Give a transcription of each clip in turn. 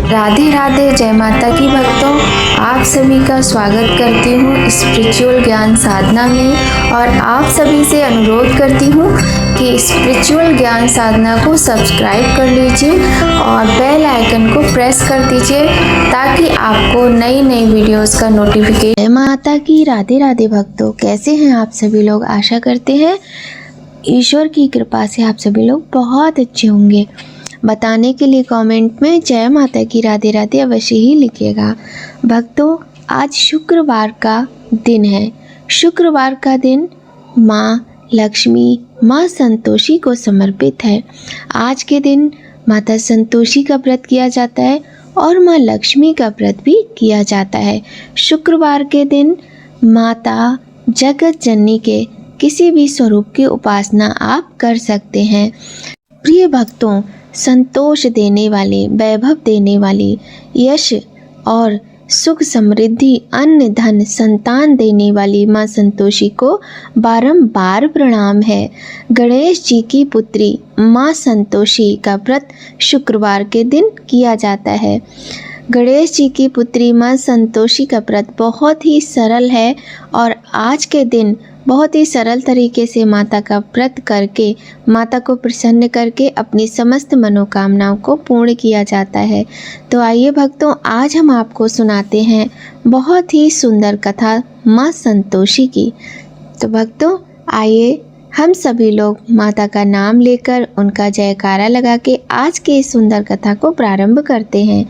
राधे राधे, जय माता की भक्तों। आप सभी का स्वागत करती हूँ स्पिरिचुअल ज्ञान साधना में और आप सभी से अनुरोध करती हूँ कि स्पिरिचुअल ज्ञान साधना को सब्सक्राइब कर लीजिए और बेल आइकन को प्रेस कर दीजिए ताकि आपको नई नई वीडियोस का नोटिफिकेशन। जय माता की, राधे राधे भक्तों। कैसे हैं आप सभी लोग? आशा करते हैं ईश्वर की कृपा से आप सभी लोग बहुत अच्छे होंगे। बताने के लिए कमेंट में जय माता की, राधे राधे अवश्य ही लिखिएगा। भक्तों, आज शुक्रवार का दिन है। शुक्रवार का दिन माँ लक्ष्मी, माँ संतोषी को समर्पित है। आज के दिन माता संतोषी का व्रत किया जाता है और माँ लक्ष्मी का व्रत भी किया जाता है। शुक्रवार के दिन माता जगत जननी के किसी भी स्वरूप की उपासना आप कर सकते हैं। प्रिय भक्तों, संतोष देने वाले, वैभव देने वाली, यश और सुख समृद्धि, अन्न धन संतान देने वाली माँ संतोषी को बारंबार प्रणाम है। गणेश जी की पुत्री माँ संतोषी का व्रत शुक्रवार के दिन किया जाता है। गणेश जी की पुत्री माँ संतोषी का व्रत बहुत ही सरल है और आज के दिन बहुत ही सरल तरीके से माता का व्रत करके, माता को प्रसन्न करके अपनी समस्त मनोकामनाओं को पूर्ण किया जाता है। तो आइए भक्तों, आज हम आपको सुनाते हैं बहुत ही सुंदर कथा माँ संतोषी की। तो भक्तों, आइए हम सभी लोग माता का नाम लेकर उनका जयकारा लगा के आज के इस सुंदर कथा को प्रारंभ करते हैं।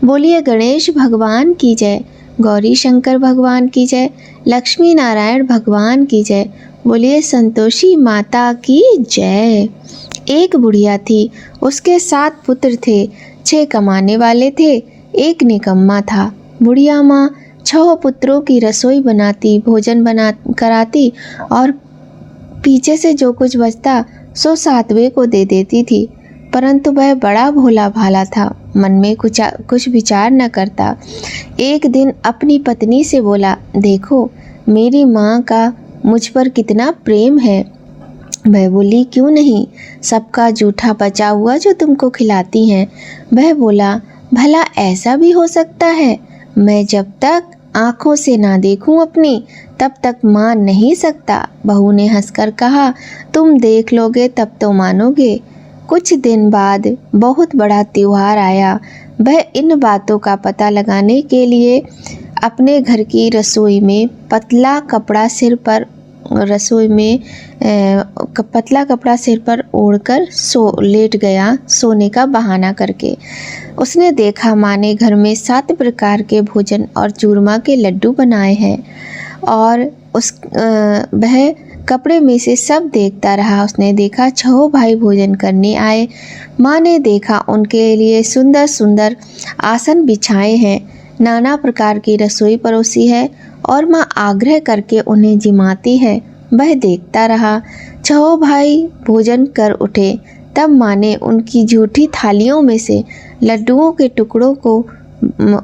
बोलिए गणेश भगवान की जय, गौरी शंकर भगवान की जय, लक्ष्मी नारायण भगवान की जय। बोलिए संतोषी माता की जय। एक बुढ़िया थी, उसके 7 पुत्र थे। 6 कमाने वाले थे, एक निकम्मा था। बुढ़िया माँ 6 पुत्रों की रसोई बनाती, भोजन बना कराती और पीछे से जो कुछ बचता सो 7वें को दे देती थी। परंतु वह बड़ा भोला भाला था, मन में कुछ विचार न करता। एक दिन अपनी पत्नी से बोला, देखो मेरी माँ का मुझ पर कितना प्रेम है। वह बोली, क्यों नहीं, सबका जूठा बचा हुआ जो तुमको खिलाती हैं। वह बोला, भला ऐसा भी हो सकता है? मैं जब तक आँखों से ना देखूं अपनी, तब तक मान नहीं सकता। बहू ने हंसकर कहा, तुम देख लोगे तब तो मानोगे। कुछ दिन बाद बहुत बड़ा त्योहार आया। वह इन बातों का पता लगाने के लिए अपने घर की रसोई में पतला कपड़ा सिर पर ओढ़कर लेट गया, सोने का बहाना करके। उसने देखा माँ ने घर में 7 प्रकार के भोजन और चूरमा के लड्डू बनाए हैं और वह कपड़े में से सब देखता रहा। उसने देखा 6 भाई भोजन करने आए। माँ ने देखा उनके लिए सुंदर सुंदर आसन बिछाए हैं, नाना प्रकार की रसोई परोसी है और माँ आग्रह करके उन्हें जिमाती है। वह देखता रहा। 6 भाई भोजन कर उठे। तब माँ ने उनकी झूठी थालियों में से लड्डुओं के टुकड़ों को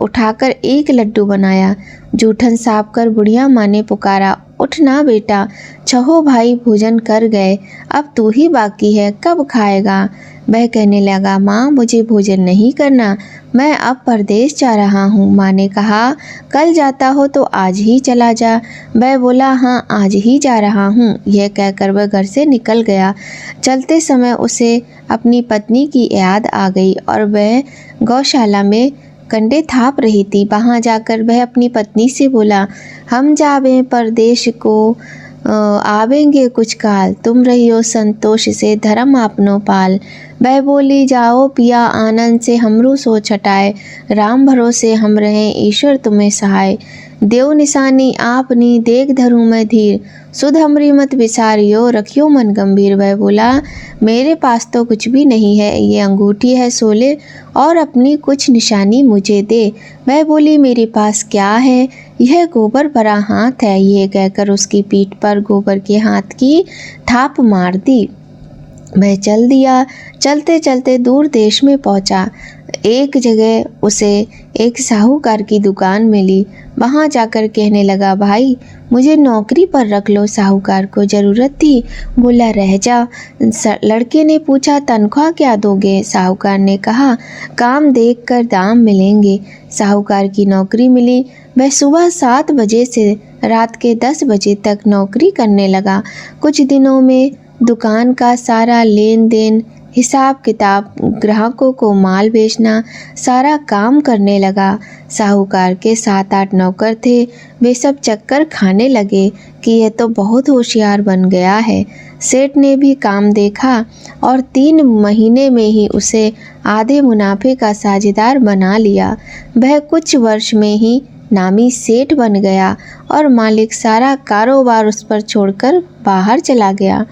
उठाकर एक लड्डू बनाया। जूठन साफ कर बुढ़िया माँ ने पुकारा, उठ ना बेटा, 6 भाई भोजन कर गए, अब तू ही बाकी है, कब खाएगा? वह कहने लगा, माँ मुझे भोजन नहीं करना, मैं अब परदेश जा रहा हूँ। माँ ने कहा, कल जाता हो तो आज ही चला जा। वह बोला, हाँ आज ही जा रहा हूँ। यह कहकर वह घर से निकल गया। चलते समय उसे अपनी पत्नी की याद आ गई और वह गौशाला में कंडे थाप रही थी। वहाँ जाकर वह अपनी पत्नी से बोला, हम जावे परदेश को आवेंगे कुछ काल, तुम रहियो संतोष से धर्म आपनो पाल। वह बोली, जाओ पिया आनंद से हमरू सो छटाए, राम भरोसे हम रहें ईश्वर तुम्हें सहाय। देव निशानी आपनी देख धरूं मैं धीर, सुध हमरी मत विसारियो रखियो मन गंभीर। वह बोला, मेरे पास तो कुछ भी नहीं है, ये अंगूठी है सोले और अपनी कुछ निशानी मुझे दे। वह बोली, मेरे पास क्या है, यह गोबर भरा हाथ है। ये कहकर उसकी पीठ पर गोबर के हाथ की थाप मार दी। वह चल दिया। चलते चलते दूर देश में पहुंचा। एक जगह उसे एक साहूकार की दुकान मिली। वहां जाकर कहने लगा, भाई मुझे नौकरी पर रख लो। साहूकार को ज़रूरत थी, बोला रह जा। लड़के ने पूछा, तनख्वाह क्या दोगे? साहूकार ने कहा, काम देख कर दाम मिलेंगे। साहूकार की नौकरी मिली। वह सुबह 7 बजे से रात के 10 बजे तक नौकरी करने लगा। कुछ दिनों में दुकान का सारा लेन देन, हिसाब किताब, ग्राहकों को माल बेचना, सारा काम करने लगा। साहूकार के 7-8 नौकर थे। वे सब चक्कर खाने लगे कि यह तो बहुत होशियार बन गया है। सेठ ने भी काम देखा और 3 महीने में ही उसे आधे मुनाफे का साझेदार बना लिया। वह कुछ वर्ष में ही नामी सेठ बन गया और मालिक सारा कारोबार उस पर छोड़कर बाहर चला गया।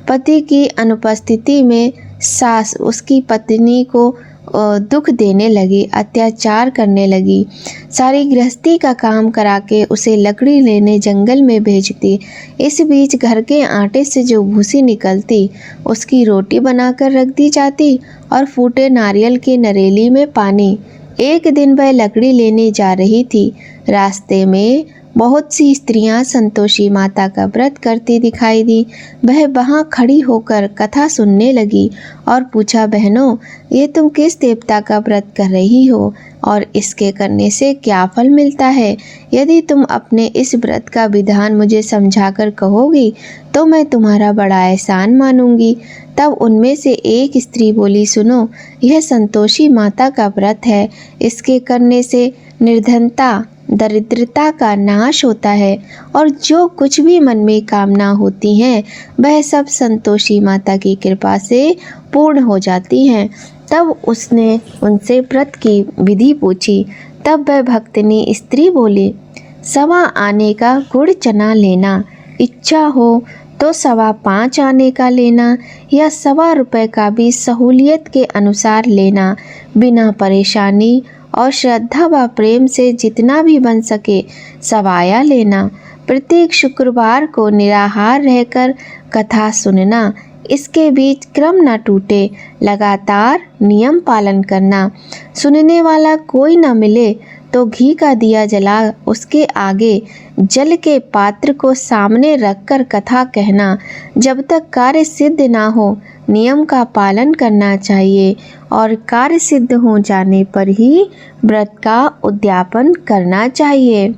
पति की अनुपस्थिति में सास उसकी पत्नी को दुख देने लगी, अत्याचार करने लगी। सारी गृहस्थी का काम करा के उसे लकड़ी लेने जंगल में भेजती। इस बीच घर के आटे से जो भूसी निकलती उसकी रोटी बनाकर रख दी जाती और फूटे नारियल के नरेली में पानी। एक दिन वह लकड़ी लेने जा रही थी। रास्ते में बहुत सी स्त्रियां संतोषी माता का व्रत करती दिखाई दी। वह वहां खड़ी होकर कथा सुनने लगी और पूछा, बहनों ये तुम किस देवता का व्रत कर रही हो और इसके करने से क्या फल मिलता है? यदि तुम अपने इस व्रत का विधान मुझे समझाकर कहोगी तो मैं तुम्हारा बड़ा एहसान मानूंगी। तब उनमें से एक स्त्री बोली, सुनो, यह संतोषी माता का व्रत है। इसके करने से निर्धनता, दरिद्रता का नाश होता है और जो कुछ भी मन में कामना होती हैं वह सब संतोषी माता की कृपा से पूर्ण हो जाती हैं। तब उसने उनसे व्रत की विधि पूछी। तब वह भक्तिनी स्त्री बोली, 1.25 आने का गुड़ चना लेना, इच्छा हो तो 5.25 आने का लेना या 1.25 रुपये का भी सहूलियत के अनुसार लेना। बिना परेशानी और श्रद्धा व प्रेम से जितना भी बन सके सवाया लेना। प्रत्येक शुक्रवार को निराहार रहकर कथा सुनना। इसके बीच क्रम न टूटे, लगातार नियम पालन करना। सुनने वाला कोई न मिले तो घी का दिया जला उसके आगे जल के पात्र को सामने रखकर कथा कहना। जब तक कार्य सिद्ध ना हो नियम का पालन करना चाहिए और कार्य सिद्ध हो जाने पर ही व्रत का उद्यापन करना चाहिए।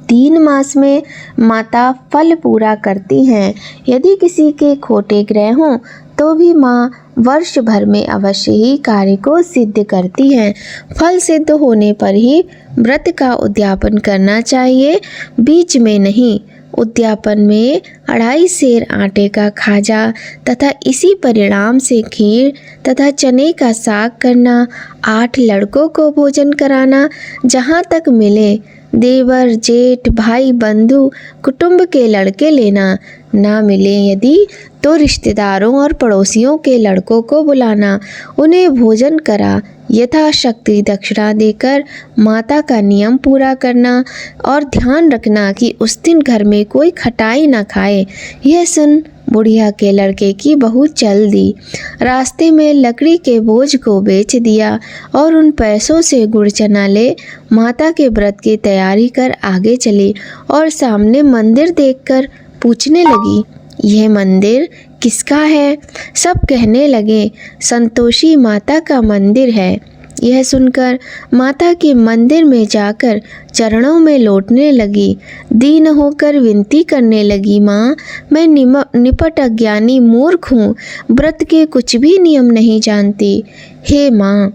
3 मास में माता फल पूरा करती हैं। यदि किसी के खोटे ग्रह हों तो भी माँ वर्ष भर में अवश्य ही कार्य को सिद्ध करती हैं। फल सिद्ध होने पर ही व्रत का उद्यापन करना चाहिए, बीच में नहीं। उद्यापन में 2.5 सेर आटे का खाजा तथा इसी परिणाम से खीर तथा चने का साग करना, 8 लड़कों को भोजन कराना, जहाँ तक मिले देवर, जेठ, भाई, बंधु, कुटुंब के लड़के लेना, ना मिले यदि तो रिश्तेदारों और पड़ोसियों के लड़कों को बुलाना, उन्हें भोजन करा, यथाशक्ति दक्षिणा देकर माता का नियम पूरा करना और ध्यान रखना कि उस दिन घर में कोई खटाई न खाए। यह सुन बुढ़िया के लड़के की बहू चल दी। रास्ते में लकड़ी के बोझ को बेच दिया और उन पैसों से गुड़ चना ले माता के व्रत की तैयारी कर आगे चली और सामने मंदिर देखकर पूछने लगी, यह मंदिर किसका है? सब कहने लगे, संतोषी माता का मंदिर है। यह सुनकर माता के मंदिर में जाकर चरणों में लौटने लगी। दीन होकर विनती करने लगी, माँ मैं निपट अज्ञानी मूर्ख हूँ, व्रत के कुछ भी नियम नहीं जानती। हे माँ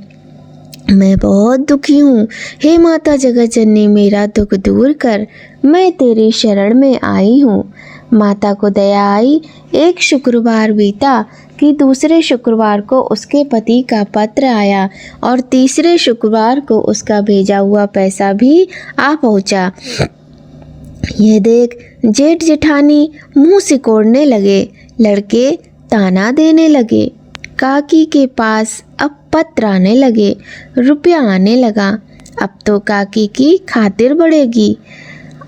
मैं बहुत दुखी हूँ। हे माता जगत जननी मेरा दुख दूर कर, मैं तेरी शरण में आई हूँ। माता को दया आई। एक शुक्रवार बीता कि दूसरे शुक्रवार को उसके पति का पत्र आया और तीसरे शुक्रवार को उसका भेजा हुआ पैसा भी आ पहुंचा। यह देख जेठ जेठानी मुंह सिकोड़ने लगे, लड़के ताना देने लगे। काकी के पास अब पत्र आने लगे, रुपया आने लगा। अब तो काकी की खातिर बढ़ेगी,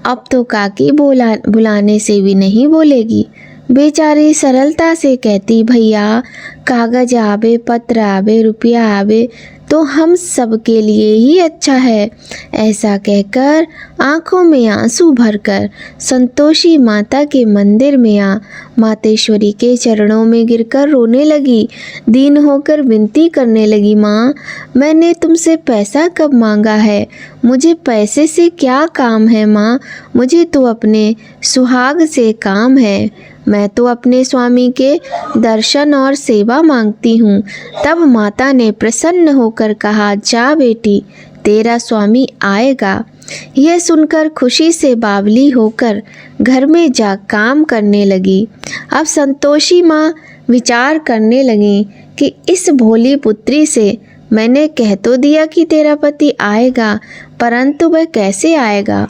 अब तो काकी बुलाने से भी नहीं बोलेगी। बेचारी सरलता से कहती, भैया कागज आवे, पत्र आवे, रुपया आवे तो हम सब के लिए ही अच्छा है। ऐसा कहकर आंखों में आंसू भरकर संतोषी माता के मंदिर में मातेश्वरी के चरणों में गिरकर रोने लगी। दीन होकर विनती करने लगी, माँ मैंने तुमसे पैसा कब मांगा है? मुझे पैसे से क्या काम है माँ? मुझे तो अपने सुहाग से काम है। मैं तो अपने स्वामी के दर्शन और सेवा मांगती हूँ। तब माता ने प्रसन्न होकर कहा, जा बेटी तेरा स्वामी आएगा। यह सुनकर खुशी से बावली होकर घर में जा काम करने लगी। अब संतोषी माँ विचार करने लगी कि इस भोली पुत्री से मैंने कह तो दिया कि तेरा पति आएगा, परंतु वह कैसे आएगा?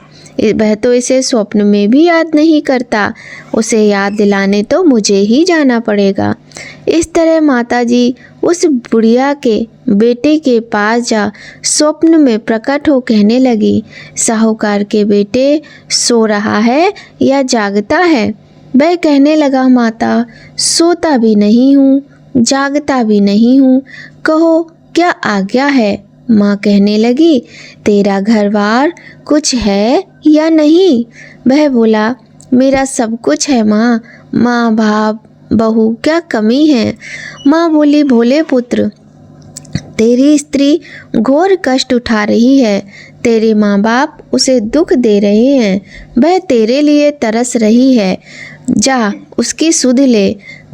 वह तो इसे स्वप्न में भी याद नहीं करता। उसे याद दिलाने तो मुझे ही जाना पड़ेगा। इस तरह माताजी उस बुढ़िया के बेटे के पास जा स्वप्न में प्रकट हो कहने लगी, साहूकार के बेटे सो रहा है या जागता है? वह कहने लगा, माता सोता भी नहीं हूँ, जागता भी नहीं हूँ, कहो क्या आज्ञा है? माँ कहने लगी, तेरा घरबार कुछ है या नहीं? वह बोला, मेरा सब कुछ है माँ, माँ बाप बहू क्या कमी है? माँ बोली, भोले पुत्र तेरी स्त्री घोर कष्ट उठा रही है, तेरे माँ बाप उसे दुख दे रहे हैं, वह तेरे लिए तरस रही है, जा उसकी सुध ले।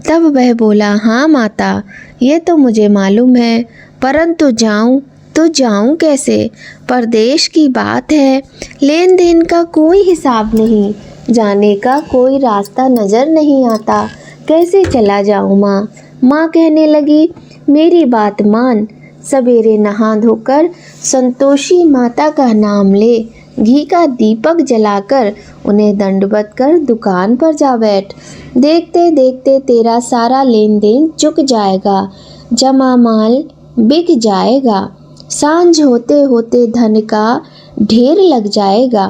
तब वह बोला, हाँ माता ये तो मुझे मालूम है, परंतु जाऊं तो जाऊं कैसे? परदेश की बात है, लेन देन का कोई हिसाब नहीं, जाने का कोई रास्ता नज़र नहीं आता, कैसे चला जाऊं माँ? माँ कहने लगी, मेरी बात मान, सवेरे नहा धोकर संतोषी माता का नाम ले, घी का दीपक जलाकर उन्हें दंडवत कर दुकान पर जा बैठ। देखते देखते तेरा सारा लेन देन चुक जाएगा, जमा माल बिक जाएगा, सांझ होते होते धन का ढेर लग जाएगा।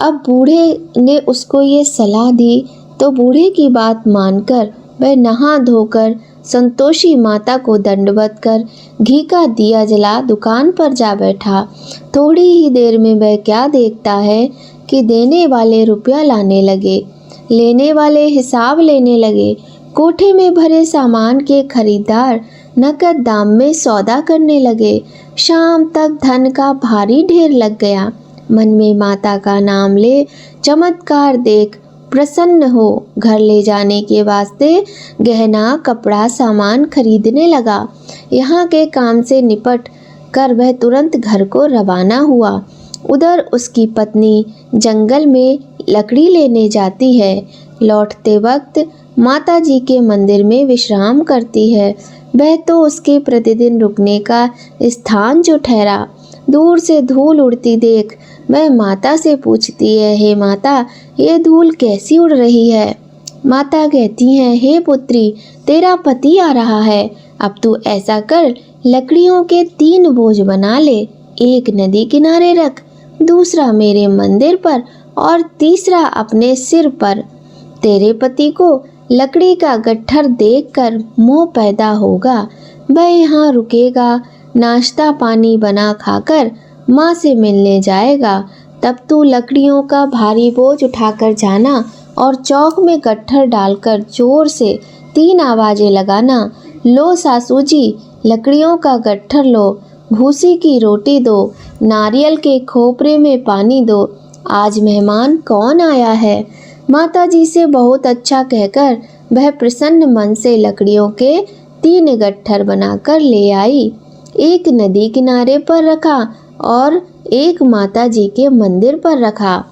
अब बूढ़े ने उसको ये सलाह दी तो बूढ़े की बात मानकर वह नहा धोकर संतोषी माता को दंडवत कर घी का दिया जला दुकान पर जा बैठा। थोड़ी ही देर में वह क्या देखता है कि देने वाले रुपया लाने लगे, लेने वाले हिसाब लेने लगे। कोठे में भरे सामान के खरीदार नकद दाम में सौदा करने लगे। शाम तक धन का भारी ढेर लग गया। मन में माता का नाम ले, चमत्कार देख प्रसन्न हो घर ले जाने के वास्ते गहना कपड़ा सामान खरीदने लगा। यहाँ के काम से निपट कर वह तुरंत घर को रवाना हुआ। उधर उसकी पत्नी जंगल में लकड़ी लेने जाती है। लौटते वक्त माता जी के मंदिर में विश्राम करती है। वह तो उसके प्रतिदिन रुकने का स्थान जो ठहरा। दूर से धूल उड़ती देख वह माता से पूछती है, हे माता ये धूल कैसी उड़ रही है? माता कहती हैं, हे पुत्री तेरा पति आ रहा है, अब तू ऐसा कर लकड़ियों के 3 बोझ बना ले, एक नदी किनारे रख, दूसरा मेरे मंदिर पर और तीसरा अपने सिर पर। तेरे पति को लकड़ी का गट्ठर देखकर मोह पैदा होगा, वह यहाँ रुकेगा, नाश्ता पानी बना खाकर माँ से मिलने जाएगा। तब तू लकड़ियों का भारी बोझ उठाकर जाना और चौक में गट्ठर डालकर जोर से 3 आवाजें लगाना, लो सासू जी लकड़ियों का गट्ठर लो, भूसी की रोटी दो, नारियल के खोपरे में पानी दो, आज मेहमान कौन आया है? माता जी से बहुत अच्छा कहकर वह प्रसन्न मन से लकड़ियों के 3 गट्ठर बनाकर ले आई। एक नदी किनारे पर रखा और एक माता जी के मंदिर पर रखा।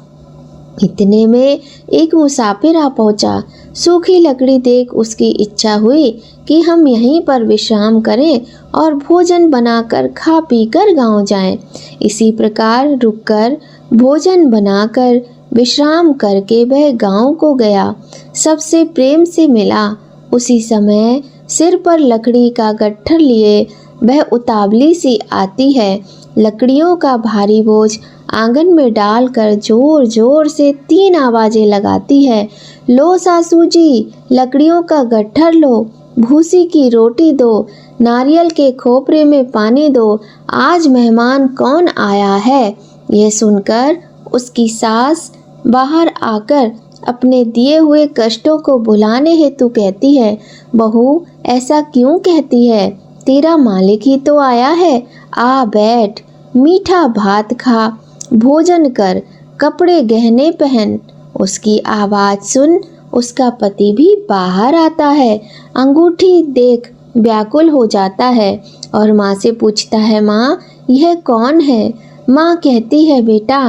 इतने में एक मुसाफिर आ पहुंचा। सूखी लकड़ी देख उसकी इच्छा हुई कि हम यहीं पर विश्राम करें और भोजन बनाकर खा पी कर गाँव जाएं। इसी प्रकार रुककर भोजन बनाकर विश्राम करके वह गांव को गया। सबसे प्रेम से मिला। उसी समय सिर पर लकड़ी का गट्ठर लिए वह उतावली सी आती है। लकड़ियों का भारी बोझ आंगन में डालकर जोर जोर से 3 आवाजें लगाती है। लो सासू जी, लकड़ियों का गट्ठर लो, भूसी की रोटी दो, नारियल के खोपरे में पानी दो, आज मेहमान कौन आया है। यह सुनकर उसकी सास बाहर आकर अपने दिए हुए कष्टों को भुलाने हेतु कहती है, बहू ऐसा क्यों कहती है, तेरा मालिक ही तो आया है, आ बैठ, मीठा भात खा, भोजन कर, कपड़े गहने पहन। उसकी आवाज़ सुन उसका पति भी बाहर आता है, अंगूठी देख व्याकुल हो जाता है और माँ से पूछता है, माँ यह कौन है। माँ कहती है, बेटा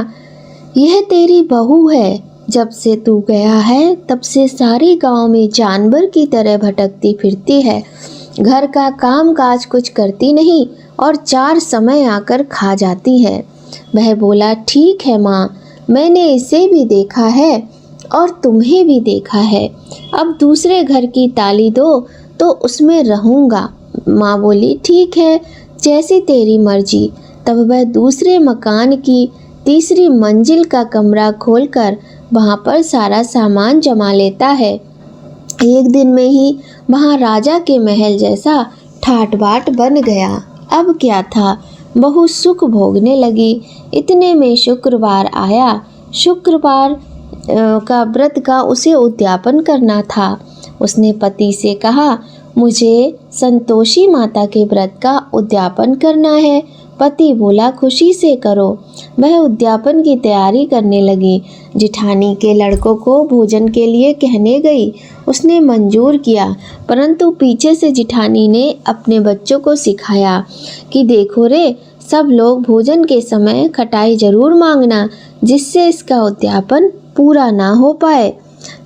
यह तेरी बहू है, जब से तू गया है तब से सारे गांव में जानवर की तरह भटकती फिरती है, घर का काम काज कुछ करती नहीं और 4 समय आकर खा जाती है। वह बोला, ठीक है माँ, मैंने इसे भी देखा है और तुम्हें भी देखा है, अब दूसरे घर की ताली दो तो उसमें रहूँगा। माँ बोली, ठीक है, जैसी तेरी मर्जी। तब वह दूसरे मकान की तीसरी मंजिल का कमरा खोलकर वहाँ पर सारा सामान जमा लेता है। एक दिन में ही वहाँ राजा के महल जैसा ठाट बाट बन गया। अब क्या था, बहू सुख भोगने लगी। इतने में शुक्रवार आया। शुक्रवार का व्रत का उसे उद्यापन करना था। उसने पति से कहा, मुझे संतोषी माता के व्रत का उद्यापन करना है। पति बोला, खुशी से करो। वह उद्यापन की तैयारी करने लगी। जिठानी के लड़कों को भोजन के लिए कहने गई। उसने मंजूर किया, परंतु पीछे से जिठानी ने अपने बच्चों को सिखाया कि देखो रे, सब लोग भोजन के समय खटाई जरूर मांगना, जिससे इसका उद्यापन पूरा ना हो पाए।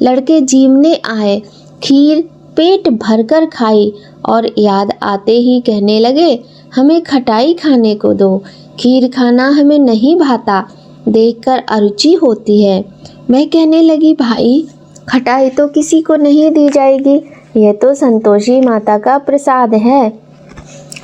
लड़के जीवने आए, खीर पेट भरकर खाई और याद आते ही कहने लगे, हमें खटाई खाने को दो, खीर खाना हमें नहीं भाता, देखकर अरुचि होती है। मैं कहने लगी, भाई खटाई तो किसी को नहीं दी जाएगी, यह तो संतोषी माता का प्रसाद है।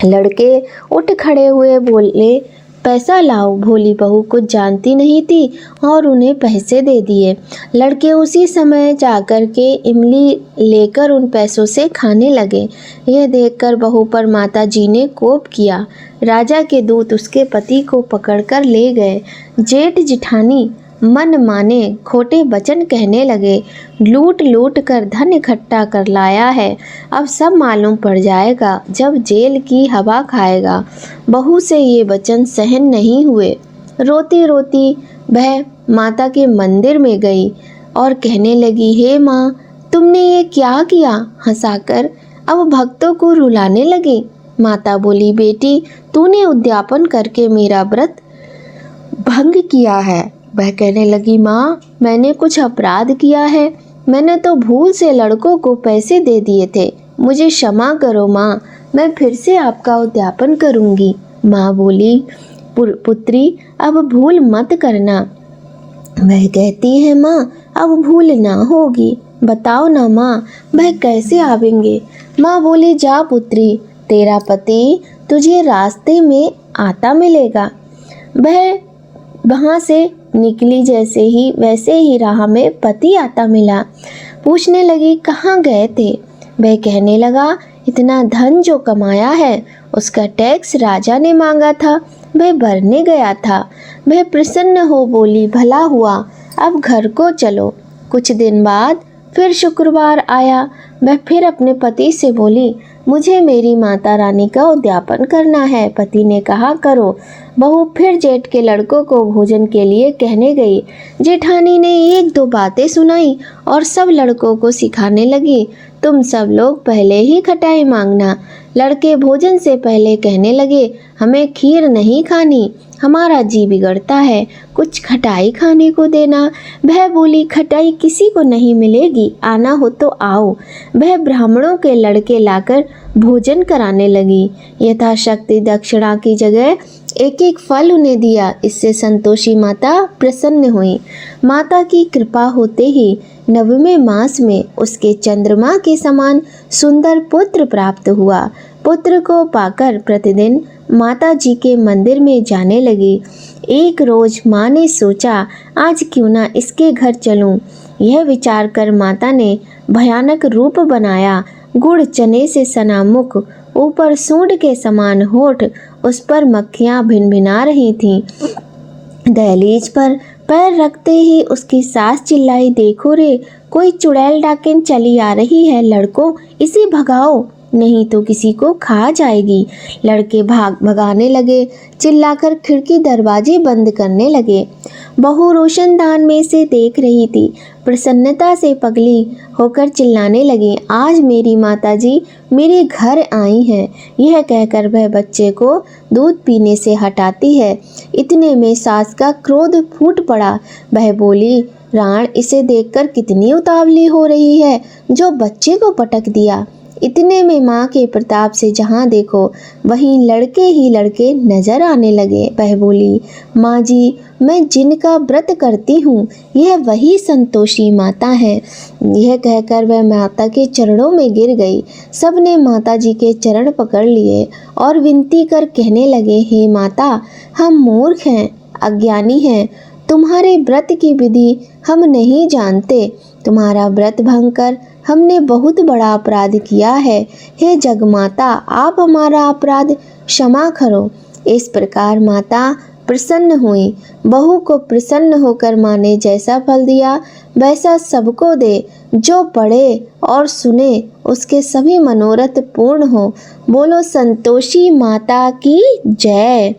लड़के उठ खड़े हुए बोले, पैसा लाओ। भोली बहू कुछ जानती नहीं थी और उन्हें पैसे दे दिए। लड़के उसी समय जाकर के इमली लेकर उन पैसों से खाने लगे। यह देखकर बहू पर माता जी ने कोप किया। राजा के दूत उसके पति को पकड़कर ले गए। जेठ जिठानी मन माने खोटे वचन कहने लगे, लूट लूट कर धन इकट्ठा कर लाया है, अब सब मालूम पड़ जाएगा जब जेल की हवा खाएगा। बहू से ये वचन सहन नहीं हुए। रोती रोती वह माता के मंदिर में गई और कहने लगी, हे माँ, तुमने ये क्या किया। हंसाकर अब भक्तों को रुलाने लगी। माता बोली, बेटी तूने उद्यापन करके मेरा व्रत भंग किया है। वह कहने लगी, माँ मैंने कुछ अपराध किया है, मैंने तो भूल से लड़कों को पैसे दे दिए थे, मुझे क्षमा करो माँ, मैं फिर से आपका उद्यापन करूँगी। माँ बोली, पुत्री अब भूल मत करना। वह कहती है, माँ अब भूल ना होगी, बताओ ना माँ, वह कैसे आवेंगे। माँ बोली, जा पुत्री, तेरा पति तुझे रास्ते में आता मिलेगा। वह वहाँ से निकली, जैसे ही वैसे ही राह में पति आता मिला। पूछने लगी, कहाँ गए थे। वह कहने लगा, इतना धन जो कमाया है उसका टैक्स राजा ने मांगा था, वह भरने गया था। वह प्रसन्न हो बोली, भला हुआ, अब घर को चलो। कुछ दिन बाद फिर शुक्रवार आया। वह फिर अपने पति से बोली, मुझे मेरी माता रानी का उद्यापन करना है। पति ने कहा, करो। बहू फिर जेठ के लड़कों को भोजन के लिए कहने गई। जेठानी ने 1-2 बातें सुनाई और सब लड़कों को सिखाने लगी, तुम सब लोग पहले ही खटाई मांगना। लड़के भोजन से पहले कहने लगे, हमें खीर नहीं खानी, हमारा जी बिगड़ता है, कुछ खटाई खाने को देना। वह बोली, खटाई किसी को नहीं मिलेगी, आना हो तो आओ। वह ब्राह्मणों के लड़के लाकर भोजन कराने लगी। यथाशक्ति दक्षिणा की जगह एक एक फल उन्हें दिया। इससे संतोषी माता प्रसन्न हुई। माता की कृपा होते ही 9वें मास में उसके चंद्रमा के समान सुंदर पुत्र प्राप्त हुआ। पुत्र को पाकर प्रतिदिन माता जी के मंदिर में जाने लगी। एक रोज माँ ने सोचा, आज क्यों ना इसके घर चलूं। यह विचार कर माता ने भयानक रूप बनाया। गुड़ चने से सना मुख, ऊपर सूंड के समान होठ, उस पर मक्खियां भिनभिना रही थीं। दहलीज पर पैर रखते ही उसकी सास चिल्लाई, देखो रे, कोई चुड़ैल डाकिन चली आ रही है, लड़कों इसे भगाओ, नहीं तो किसी को खा जाएगी। लड़के भगाने लगे, चिल्लाकर खिड़की दरवाजे बंद करने लगे। बहू रोशनदान में से देख रही थी। प्रसन्नता से पगली होकर चिल्लाने लगी, आज मेरी माताजी मेरे घर आई हैं। यह कहकर वह बच्चे को दूध पीने से हटाती है। इतने में सास का क्रोध फूट पड़ा। वह बोली, राण, इसे देखकर कितनी उतावली हो रही है, जो बच्चे को पटक दिया। इतने में माँ के प्रताप से जहाँ देखो वहीं लड़के ही लड़के नजर आने लगे। वह बोली, माँ जी, मैं जिनका व्रत करती हूँ यह वही संतोषी माता है। यह कहकर वह माता के चरणों में गिर गई। सबने माता जी के चरण पकड़ लिए और विनती कर कहने लगे, हे माता, हम मूर्ख हैं, अज्ञानी हैं, तुम्हारे व्रत की विधि हम नहीं जानते। तुम्हारा व्रत भंग कर हमने बहुत बड़ा अपराध किया है। हे जगमाता, आप हमारा अपराध क्षमा करो। इस प्रकार माता प्रसन्न हुई। बहू को प्रसन्न होकर माँ ने जैसा फल दिया वैसा सबको दे। जो पढ़े और सुने उसके सभी मनोरथ पूर्ण हो। बोलो संतोषी माता की जय।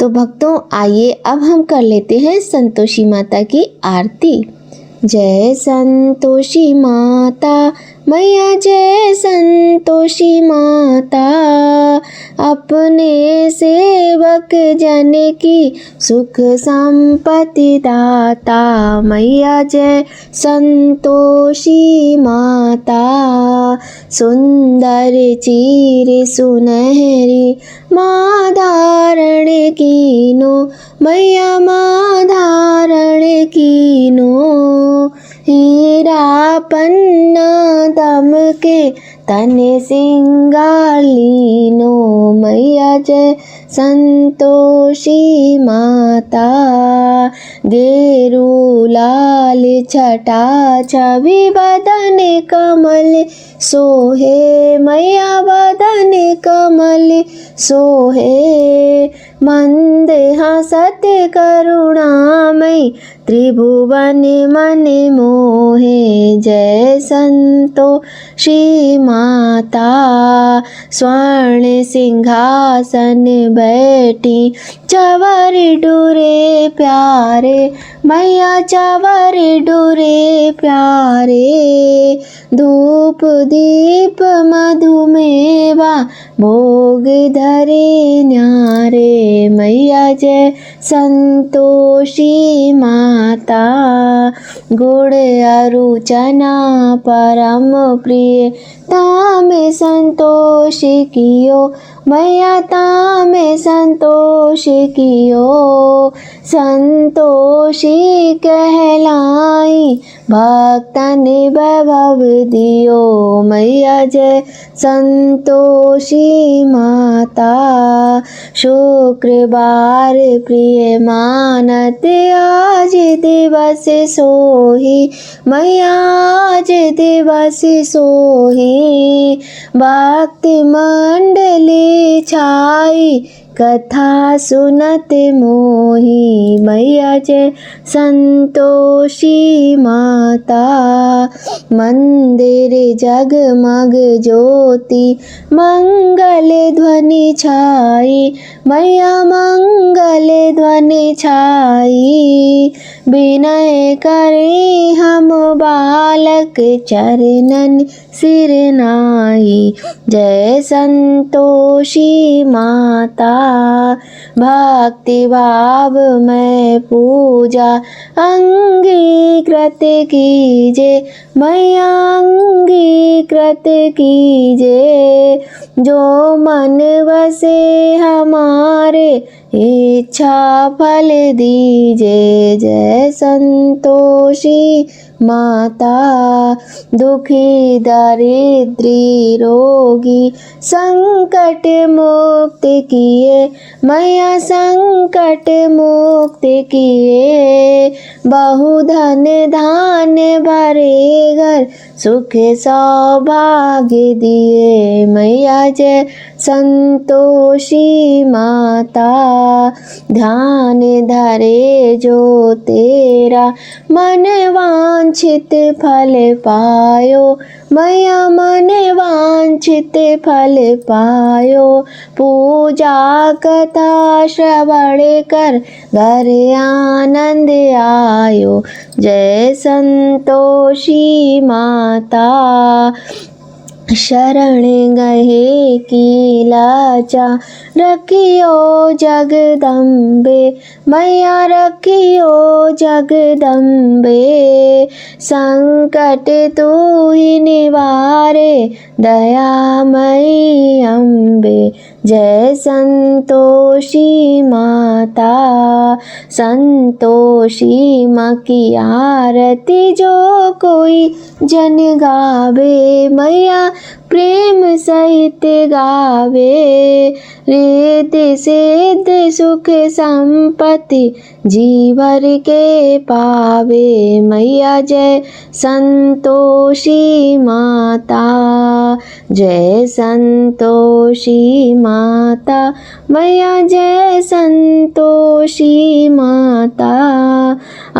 तो भक्तों, आइए अब हम कर लेते हैं संतोषी माता की आरती। जय संतोषी माता मैया, जय संतोषी माता, अपने सेवक जन की सुख संपत्ति दाता। मैया जय संतोषी माता, सुंदर चीर सुनहरी माँ धारण कीनो। मैया माँ धारण कीनो, हीरा पन्ना दम के तन सिंगार लीनो। मैया जय संतोषी माता, गेरू लाल छटा छवि बदन कमल सोहे। मैया बदन कमल सोहे, मंद हसत करुणामय त्रिभुवन मन मोहे। जय संतोषी माता, स्वर्ण सिंहासन बैठी चवर डुरे प्यारे। मैया चवर डुरे प्यारे, धूप दीप मधुमेवा भोग धरे न्यारे। मैया जय संतोषी माता, गुड़ अरु चना परम प्रिय तामे संतोष कियो। मैया तामे संतोष कियो, संतोषी कहलाई भक्तन वैभव दियो। मैया जय संतोषी माता, शुक्रवार प्रिय मानत आज दिवस सोही। मैया आज दिवस सोही, भक्ति मंडली छाई कथा सुनत मोही। मैया जय संतोषी माता, मंदिर जगमग ज्योति मंगल ध्वनि छाई। मैया मंगल ध्वनि छाई, विनय करे हम बालक चरणन सिर नाई। जय संतोषी माता, भक्ति भाव में पूजा अंगीकृत कीजे। मैया अंगीकृत कीजे, जो मन बसे हमारे इच्छा फल दीजे। जय संतोषी माता। दुखी दरिद्री रोगी संकट मुक्त किए मैया, संकट मुक्त किए। बहुधन धान्य भरे घर सुख सौभाग्य दिए मैया, जय संतोषी माता। ध्यान धरे जो तेरा मन वांछित फल पायो मैया, मन वांछित फल पायो। पूजा कथा श्रवण कर घर आनंद आयो, जय संतोषी माता। शरण गहे की लाचा रखियो जगदम्बे मैया, रखियो जगदम्बे। संकट तू ही निवारे दयामयी अम्बे, जय संतोषी माता। संतोषी माँ की आरती जो कोई जन गावे मैया, प्रेम सहित गावे। रिद्धि सिद्धि सुख संपत्ति जीवर के पावे मैया, जय संतोषी माता। जय संतोषी माता मैया, जय संतोषी माता।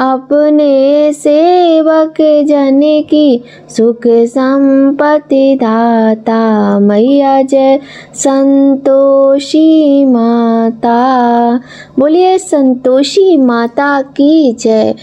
अपने सेवक जन की सुख संपत्ति दाता मैया, जय संतोषी माता। बोलिए संतोषी माता की जय,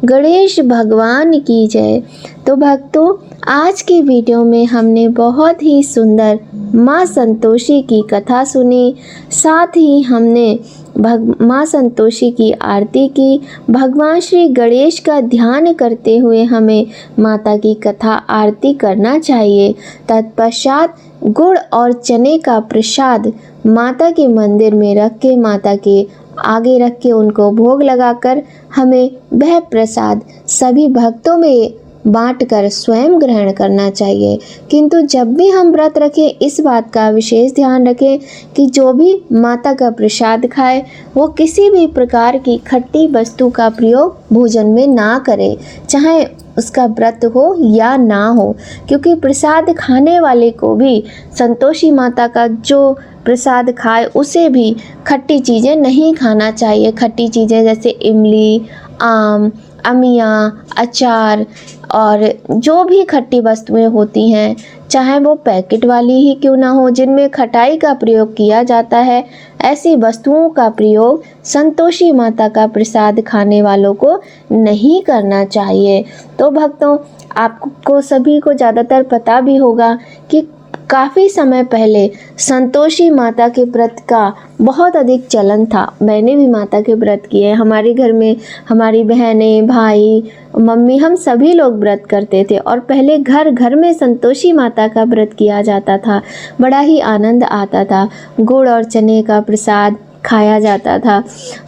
गणेश भगवान की जय। तो भक्तों, आज की वीडियो में हमने बहुत ही सुंदर माँ संतोषी की कथा सुनी, साथ ही हमने माँ संतोषी की आरती की। भगवान श्री गणेश का ध्यान करते हुए हमें माता की कथा आरती करना चाहिए। तत्पश्चात गुड़ और चने का प्रसाद माता के मंदिर में रख के, माता के आगे रख के उनको भोग लगाकर हमें वह प्रसाद सभी भक्तों में बांटकर स्वयं ग्रहण करना चाहिए। किंतु जब भी हम व्रत रखें, इस बात का विशेष ध्यान रखें कि जो भी माता का प्रसाद खाए वो किसी भी प्रकार की खट्टी वस्तु का प्रयोग भोजन में ना करे, चाहे उसका व्रत हो या ना हो, क्योंकि प्रसाद खाने वाले को भी संतोषी माता का जो प्रसाद खाए उसे भी खट्टी चीज़ें नहीं खाना चाहिए। खट्टी चीज़ें जैसे इमली, आम, अमिया, अचार और जो भी खट्टी वस्तुएं होती हैं, चाहे वो पैकेट वाली ही क्यों ना हो, जिनमें खटाई का प्रयोग किया जाता है, ऐसी वस्तुओं का प्रयोग संतोषी माता का प्रसाद खाने वालों को नहीं करना चाहिए। तो भक्तों, आपको सभी को ज़्यादातर पता भी होगा कि काफ़ी समय पहले संतोषी माता के व्रत का बहुत अधिक चलन था। मैंने भी माता के व्रत किए। हमारे घर में हमारी बहनें, भाई, मम्मी, हम सभी लोग व्रत करते थे और पहले घर घर में संतोषी माता का व्रत किया जाता था। बड़ा ही आनंद आता था। गुड़ और चने का प्रसाद खाया जाता था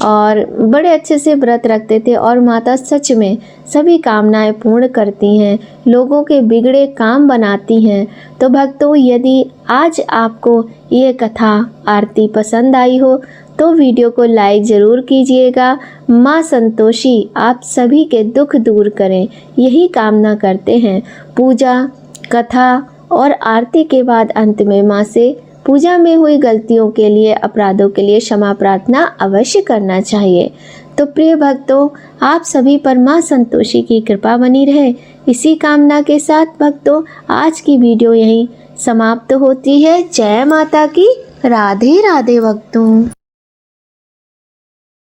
और बड़े अच्छे से व्रत रखते थे। और माता सच में सभी कामनाएं पूर्ण करती हैं, लोगों के बिगड़े काम बनाती हैं। तो भक्तों, यदि आज आपको ये कथा आरती पसंद आई हो तो वीडियो को लाइक ज़रूर कीजिएगा। माँ संतोषी आप सभी के दुख दूर करें, यही कामना करते हैं। पूजा, कथा और आरती के बाद अंत में माँ से पूजा में हुई गलतियों के लिए, अपराधों के लिए क्षमा प्रार्थना अवश्य करना चाहिए। तो प्रिय भक्तों, आप सभी पर माँ संतोषी की कृपा बनी रहे, इसी कामना के साथ भक्तों आज की वीडियो यहीं समाप्त होती है। जय माता की। राधे राधे भक्तों।